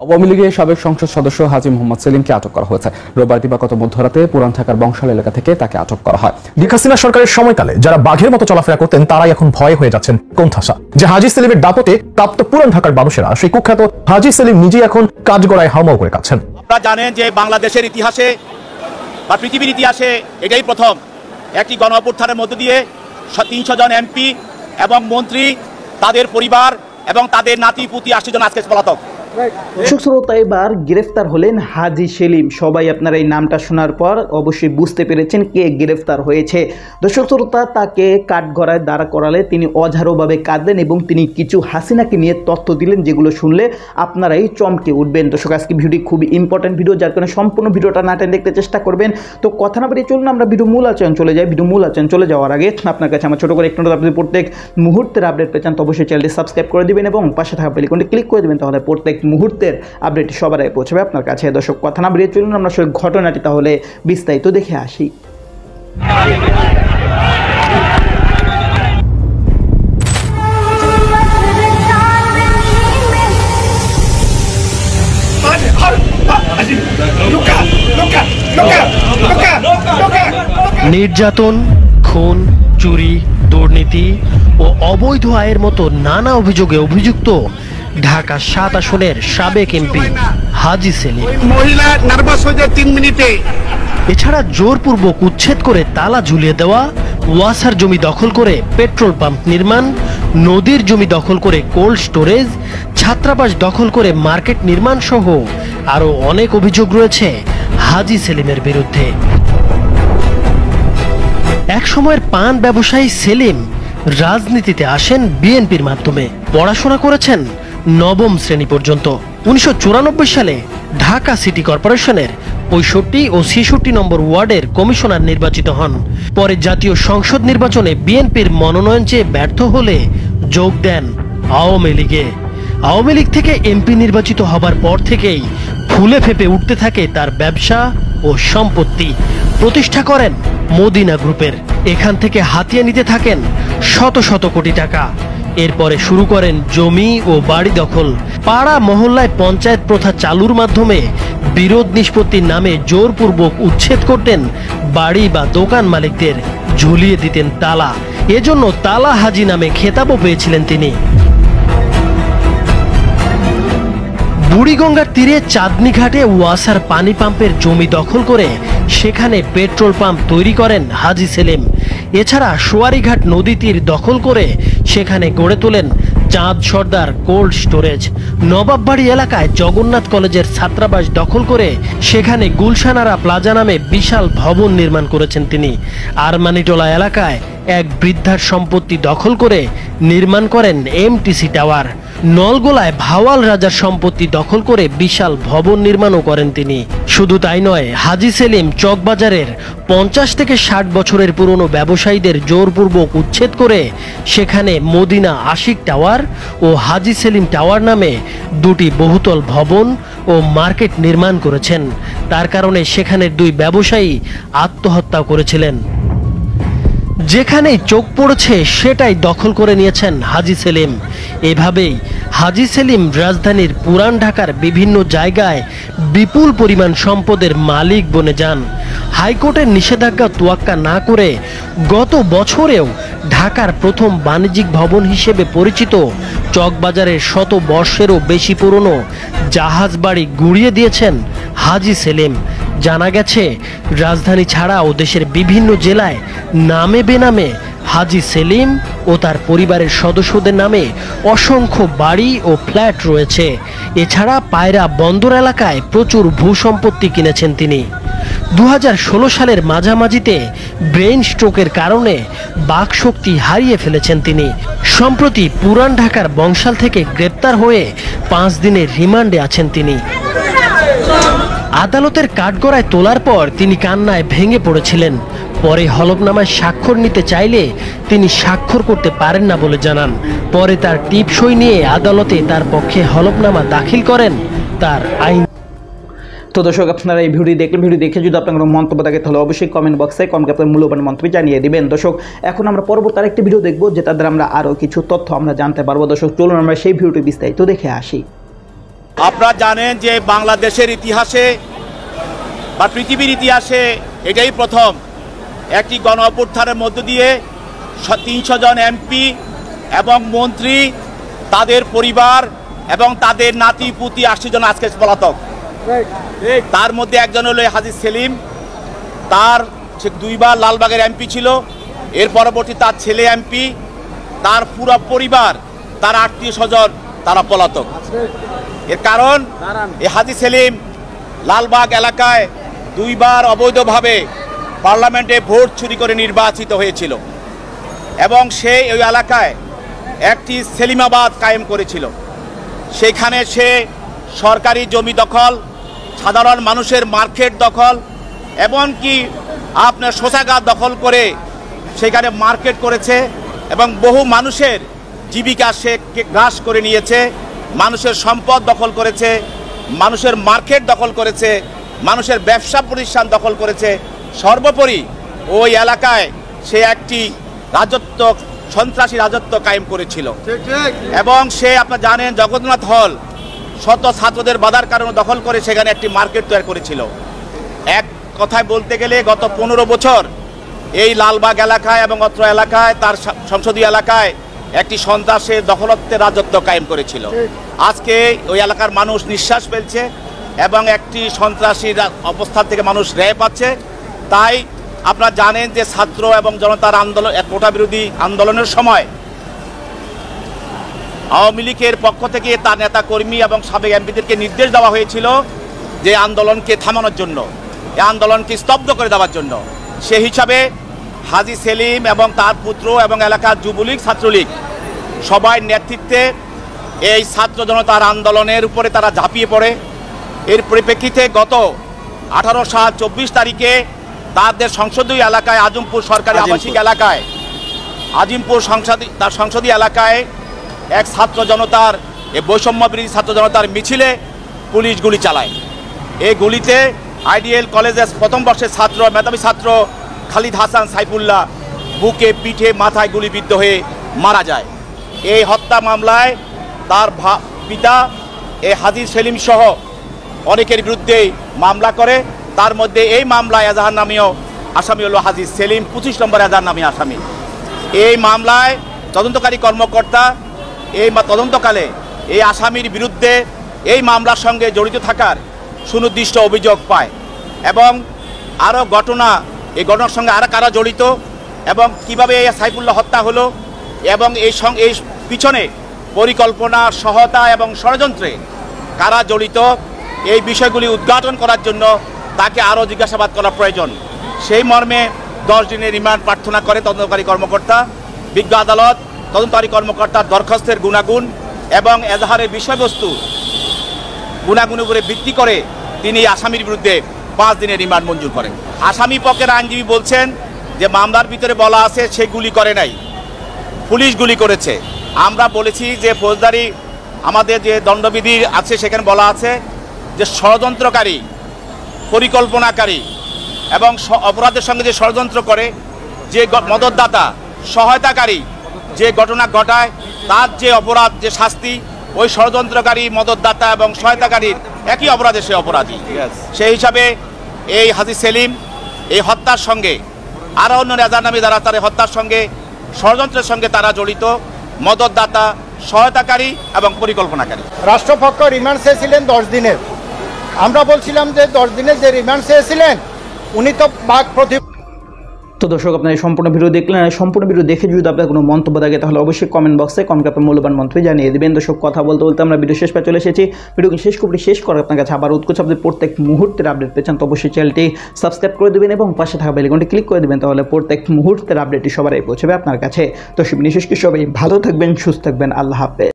আওয়ামী লীগের সাবেক সংসদ সদস্য হাজী মোহাম্মদ সেলিমকে আটক করা হয়েছে। রোববার দিবাগত মধ্যরাতে পুরান ঢাকার বংশাল এলাকা থেকে তাকে আটক করা হয়। শেখ হাসিনা সরকারের সময়কালে যারা বাঘের মতো চলাফেরা করতেন তারাই এখন ভয়ে হয়ে যাচ্ছেন কোণঠাসা। যে হাজী সেলিমের দাপটে কাঁপত পুরান ঢাকার মানুষেরা, সেই কুখ্যাত হাজী সেলিম নিজেই এখন কাঠগড়ায় হাউমাউ করে কাঁদছেন। আপনারা জানেন যে বাংলাদেশের ইতিহাসে বা পৃথিবীর ইতিহাসে এটাই প্রথম একটি গণ অভ্যুত্থানের মধ্য দিয়ে ৩০০ জন এমপি এবং মন্ত্রী, তাদের পরিবার এবং তাদের নাতি পুতি ৮০ জন আজকে পলাতক। দর্শক শ্রোতা, এবার গ্রেফতার হলেন হাজী সেলিম। সবাই আপনারা এই নামটা শোনার পর অবশ্যই বুঝতে পেরেছেন কে গ্রেফতার হয়েছে। দর্শক শ্রোতা, তাকে কাঠগড়ায় দাঁড়া করালে তিনি অঝাড়োভাবে কাঁদলেন এবং তিনি কিছু হাসিনাকে নিয়ে তথ্য দিলেন, যেগুলো শুনলে আপনারাই চমকে উঠবেন। দর্শক, আজকে ভিডিওটি খুবই ইম্পর্টেন্ট ভিডিও, যার কারণে সম্পূর্ণ ভিডিওটা না টেনে দেখতে চেষ্টা করবেন। তো কথা না বাড়িয়ে চলুন আমরা ভিডিও মূল আচরণ চলে যাই। ভিডিও মূল আচরণ চলে যাওয়ার আগে আপনার কাছে আমার ছোট করে একটু অনুরোধ, আপনি প্রত্যেক মুহূর্তের আপডেট পেয়ে চান তো অবশ্যই চ্যানেলটি সাবস্ক্রাইব করে দিবেন এবং পাশে থাকা বেল আইকনটি ক্লিক করে দিবেন, তাহলে প্রত্যেক মুহূর্তের আপডেট সবার আগে পৌঁছাবে আপনার কাছে। দর্শক, কথা না বেরিয়ে চলুন আমরা সেই ঘটনাটি তাহলে বিস্তারিত দেখে আসি। নির্যাতন, খুন, চুরি, দুর্নীতি ও অবৈধ আয়ের মতো নানা অভিযোগে অভিযুক্ত ঢাকা ৭ আসনের সাবেক এমপি হাজী সেলিম। এছাড়া জোরপূর্বক উচ্ছেদ করে তালা ঝুলিয়ে দেওয়া, ওয়াসার জমি দখল করে পেট্রোল পাম্প নির্মাণ, নদীর জমি দখল করে কোল্ড স্টোরেজ, ছাত্রাবাস দখল করে মার্কেট নির্মাণ সহ আরো অনেক অভিযোগ রয়েছে হাজী সেলিমের বিরুদ্ধে। এক সময়ের পান ব্যবসায়ী সেলিম রাজনীতিতে আসেন বিএনপির মাধ্যমে। পড়াশোনা করেছেন নবম শ্রেণী পর্যন্ত। ১৯৯৪ সালে ঢাকা সিটি কর্পোরেশনের ৬৫ ও ৬৬ নম্বর ওয়ার্ডের কমিশনার নির্বাচিত হন। পরে জাতীয় সংসদ নির্বাচনে বিএনপির মনোনয়ন চেয়ে ব্যর্থ হলে যোগ দেন আওয়ামী লীগে। আওয়ামী লীগ থেকে এমপি নির্বাচিত হবার পর থেকেই ফুলে ফেপে উঠতে থাকে তার ব্যবসা ও সম্পত্তি। প্রতিষ্ঠা করেন মদিনা গ্রুপের। এখান থেকে হাতিয়ে নিতে থাকেন শত শত কোটি টাকা। এরপরে শুরু করেন জমি ও বাড়ি দখল। পাড়া মহল্লায় পঞ্চায়েত প্রথা চালুর মাধ্যমে বিরোধ নিষ্পত্তির নামে জোরপূর্বক উচ্ছেদ করতেন বাড়ি বা দোকান মালিকদের, ঝুলিয়ে দিতেন তালা। এজন্য তালা হাজী নামে খেতাবও পেয়েছিলেন তিনি। বুড়িগঙ্গার তীরে চাঁদনী ঘাটে ওয়াসার পানি পাম্পের জমি দখল করে সেখানে পেট্রোল পাম্প তৈরি করেন হাজী সেলিম। এছাড়া সোয়ারিঘাট নদী তীর দখল করে সেখানে গড়ে তোলেন চাঁদ সর্দার কোল্ড স্টোরেজ। নবাববাড়ি এলাকায় জগন্নাথ কলেজের ছাত্রাবাস দখল করে সেখানে গুলশানারা প্লাজা নামে বিশাল ভবন নির্মাণ করেছেন তিনি। আরমানিটোলা এলাকায় এক বৃদ্ধার সম্পত্তি দখল করে নির্মাণ করেন এমটিসি টাওয়ার। নলগোলায় ভাওয়াল রাজার সম্পত্তি দখল করে বিশাল ভবন নির্মাণও করেন তিনি। শুধু তাই নয়, হাজী সেলিম চকবাজারের ৫০ থেকে ৬০ বছরের পুরনো ব্যবসায়ীদের জোরপূর্বক উচ্ছেদ করে সেখানে মদিনা আশিক টাওয়ার ও হাজী সেলিম টাওয়ার নামে দুটি বহুতল ভবন ও মার্কেট নির্মাণ করেছেন। তার কারণে সেখানের দুই ব্যবসায়ী আত্মহত্যা করেছিলেন। যেখানেই চোখ পড়েছে সেটাই দখল করে নিয়েছেন হাজী সেলিম। এভাবেই হাজী সেলিম রাজধানীর পুরান ঢাকার বিভিন্ন জায়গায় বিপুল পরিমাণ সম্পদের মালিক বনে যান। হাইকোর্টের নিষেধাজ্ঞা তোয়াক্কা না করে গত বছরেও ঢাকার প্রথম বাণিজ্যিক ভবন হিসেবে পরিচিত চকবাজারের ১০০ বর্ষেরও বেশি পুরনো জাহাজ বাড়ি গুড়িয়ে দিয়েছেন হাজী সেলিম। জানা গেছে, রাজধানী ছাড়াও দেশের বিভিন্ন জেলায় নামে বেনামে হাজী সেলিম ও তার পরিবারের সদস্যদের নামে অসংখ্য বাড়ি ও ফ্ল্যাট রয়েছে। এছাড়া পায়রা বন্দর এলাকায় প্রচুর ভূসম্পত্তি কিনেছেন তিনি। ২০১৬ সালের মাঝামাঝিতে ব্রেইন স্ট্রোকের কারণে বাকশক্তি হারিয়ে ফেলেছেন তিনি। সম্প্রতি পুরান ঢাকার বংশাল থেকে গ্রেপ্তার হয়ে ৫ দিনের রিমান্ডে আছেন তিনি। আদালতের কাঠগড়ায় তোলার পর তিনি কান্নায় ভেঙে পড়েছিলেন। পরে হলফনামায় স্বাক্ষর নিতে চাইলে তিনি স্বাক্ষর করতে পারেন না বলে জানান। পরে তার টিপসই নিয়ে আদালতে তার পক্ষে হলফনামা দাখিল করেন তার আইন। তো দর্শক, আপনারা এই ভিডিও দেখলেন। ভিডিও দেখে যদি আপনার কোনো মন্তব্য থাকে তাহলে অবশ্যই কমেন্ট বক্সে আপনার মূল্যবান মন্তব্য জানিয়ে দিবেন। দর্শক, এখন আমরা পরবর্তী আরেকটি ভিডিও দেখবো, যেটা দ্বারা আমরা আরও কিছু তথ্য আমরা জানতে পারবো। দর্শক, চলুন আমরা সেই ভিডিওটি বিস্তারিত দেখে আসি। আপনারা জানেন যে বাংলাদেশের ইতিহাসে বা পৃথিবীর ইতিহাসে এটাই প্রথম একটি গণ অভ্যুত্থানের মধ্য দিয়ে 300 জন এমপি এবং মন্ত্রী, তাদের পরিবার এবং তাদের নাতি পুতি 80 জন আজকে পলাতক। তার মধ্যে একজন হলো হাজী সেলিম, তার সে 2 বার লালবাগের এমপি ছিল, এর পরবর্তী তার ছেলে এমপি, তার পুরো পরিবার, তার আত্মীয় স্বজন তারা পলাতক। এর কারণ এই হাজী সেলিম লালবাগ এলাকায় 2 বার অবৈধভাবে পার্লামেন্টে ভোট চুরি করে নির্বাচিত হয়েছিল এবং সে ওই এলাকায় একটি সেলিমাবাদ কায়েম করেছিল। সেখানে সে সরকারি জমি দখল, সাধারণ মানুষের মার্কেট দখল, এমনকি আপনার শৌচাগার দখল করে সেখানে মার্কেট করেছে এবং বহু মানুষের জীবিকা সে গ্রাস করে নিয়েছে, মানুষের সম্পদ দখল করেছে, মানুষের মার্কেট দখল করেছে, মানুষের ব্যবসা প্রতিষ্ঠান দখল করেছে। সর্বোপরি ওই এলাকায় সে একটি রাজত্ব, সন্ত্রাসী রাজত্ব কায়েম করেছিল এবং সে আপনারা জানেন জগন্নাথ হল শত ছাত্রদের বাধার কারণে দখল করে সেখানে একটি মার্কেট তৈরি করেছিল। এক কথায় বলতে গেলে গত 15 বছর এই লালবাগ এলাকায় এবং অত্র এলাকায় তার সংসদীয় এলাকায় একটি সন্ত্রাসের দখলত্বের রাজত্ব কায়েম করেছিল। আজকে ওই এলাকার মানুষ নিঃশ্বাস ফেলছে এবং একটি সন্ত্রাসী অবস্থান থেকে মানুষ রেহাই পাচ্ছে। তাই আপনারা জানেন যে ছাত্র এবং জনতার আন্দোলন, কোটা বিরোধী আন্দোলনের সময় আওয়ামী লীগের পক্ষ থেকে তার নেতা কর্মী এবং সাবেক এমপিদেরকে নির্দেশ দেওয়া হয়েছিল যে আন্দোলনকে থামানোর জন্য, এই আন্দোলনকে স্তব্ধ করে দেওয়ার জন্য। সেই হিসাবে হাজী সেলিম এবং তার পুত্র এবং এলাকার যুবলীগ, ছাত্রলীগ সবাই নেতৃত্বে এই ছাত্র জনতার আন্দোলনের উপরে তারা ঝাঁপিয়ে পড়ে। এর পরিপ্রেক্ষিতে গত 18/7/24 তারিখে তাদের সংসদীয় এলাকায়, আজিমপুর সরকারি আবাসিক এলাকায়, আজিমপুর তার সংসদীয় এলাকায় এক ছাত্র জনতার, এই বৈষম্য বিরোধী ছাত্র জনতার মিছিলে পুলিশ গুলি চালায়। এই গুলিতে আইডিএল কলেজের 1ম বর্ষের ছাত্র, মেধাবী ছাত্র খালিদ হাসান সাইফুল্লাহ বুকে, পিঠে, মাথায় গুলিবিদ্ধ হয়ে মারা যায়। এই হত্যা মামলায় তার পিতা এই হাজী সেলিম সহ অনেকের বিরুদ্ধে মামলা করে। তার মধ্যে এই মামলায় এজাহার নামীয় আসামি হলো হাজী সেলিম, 25 নম্বর এজাহার নামী আসামি। এই মামলায় তদন্তকারী কর্মকর্তা এই তদন্তকালে এই আসামির বিরুদ্ধে এই মামলার সঙ্গে জড়িত থাকার সুনির্দিষ্ট অভিযোগ পায় এবং আরও ঘটনা, এই ঘটনার সঙ্গে আরও কারা জড়িত এবং কিভাবে এই সাইফুল্লাহ হত্যা হলো এবং এই পিছনে পরিকল্পনা, সহায়তা এবং ষড়যন্ত্রে কারা জড়িত, এই বিষয়গুলি উদ্ঘাটন করার জন্য তাকে আরও জিজ্ঞাসাবাদ করা প্রয়োজন। সেই মর্মে 10 দিনের রিমান্ড প্রার্থনা করে তদন্তকারী কর্মকর্তা। বিজ্ঞ আদালত তদন্তকারী কর্মকর্তার দরখাস্তের গুণাগুণ এবং এজাহারের বিষয়বস্তু গুণাগুণের উপরে ভিত্তি করে তিনি আসামির বিরুদ্ধে 5 দিনের রিমান্ড মঞ্জুর করেন। আসামি পক্ষের আইনজীবী বলছেন যে মামলার ভিতরে বলা আছে সে গুলি করে নাই, পুলিশ গুলি করেছে। আমরা বলেছি যে ফৌজদারি আমাদের যে দণ্ডবিধি আছে সেখানে বলা আছে যে ষড়যন্ত্রকারী, পরিকল্পনাকারী এবং অপরাধের সঙ্গে যে ষড়যন্ত্র করে, যে মদতদাতা, সহায়তাকারী যে ঘটনা ঘটায় তার যে অপরাধ, যে শাস্তি ওই ষড়যন্ত্রকারী, মদতদাতা এবং সহায়তাকারীর একই অপরাধে সে অপরাধী। সেই হিসাবে এই হাজী সেলিম এই হত্যার সঙ্গে আরও অন্য এজাহার নামী যারা তার হত্যার সঙ্গে, ষড়যন্ত্রের সঙ্গে তারা জড়িত, মদতদাতা, সহায়তাকারী এবং পরিকল্পনাকারী। রাষ্ট্রপক্ষ রিমান্ড চেয়েছিলেন 10 দিনের। আমরা বলছিলাম যে 10 দিনের যে রিমান্ড চেয়েছিলেন উনি তো বাক প্রতি। তো দর্শক, আপনার সম্পূর্ণ ভিডিও দেখলেন। সম্পূর্ণ ভিডিও দেখে যদি আপনার কোনো মন্তব্য থাকে তাহলে অবশ্যই কমেন্ট বক্সে কমেন্ট আপনার মূল্যবান মন্তব্য জানিয়ে দেবেন। দর্শক, কথা বলতে বলতে আমরা ভিডিও শেষ পেয়ে চলে এসেছি। ভিডিওকে শেষ করে আপনার কাছে আবার উৎকোচ আপনি প্রত্যেক মুহূর্তের আপডেট পেয়েছেন, তো অবশ্যই চ্যানেলটি সাবস্ক্রাইব করে দেবেন এবং পাশে থাকা বেল আইকনটি ক্লিক করে দেবেন, তাহলে প্রত্যেক মুহূর্তের আপডেটটি সবারই পৌঁছবে আপনার কাছে। তো বিশেষ করে সবাই ভালো থাকবেন, সুস্থ থাকবেন। আল্লাহ হাফেজ।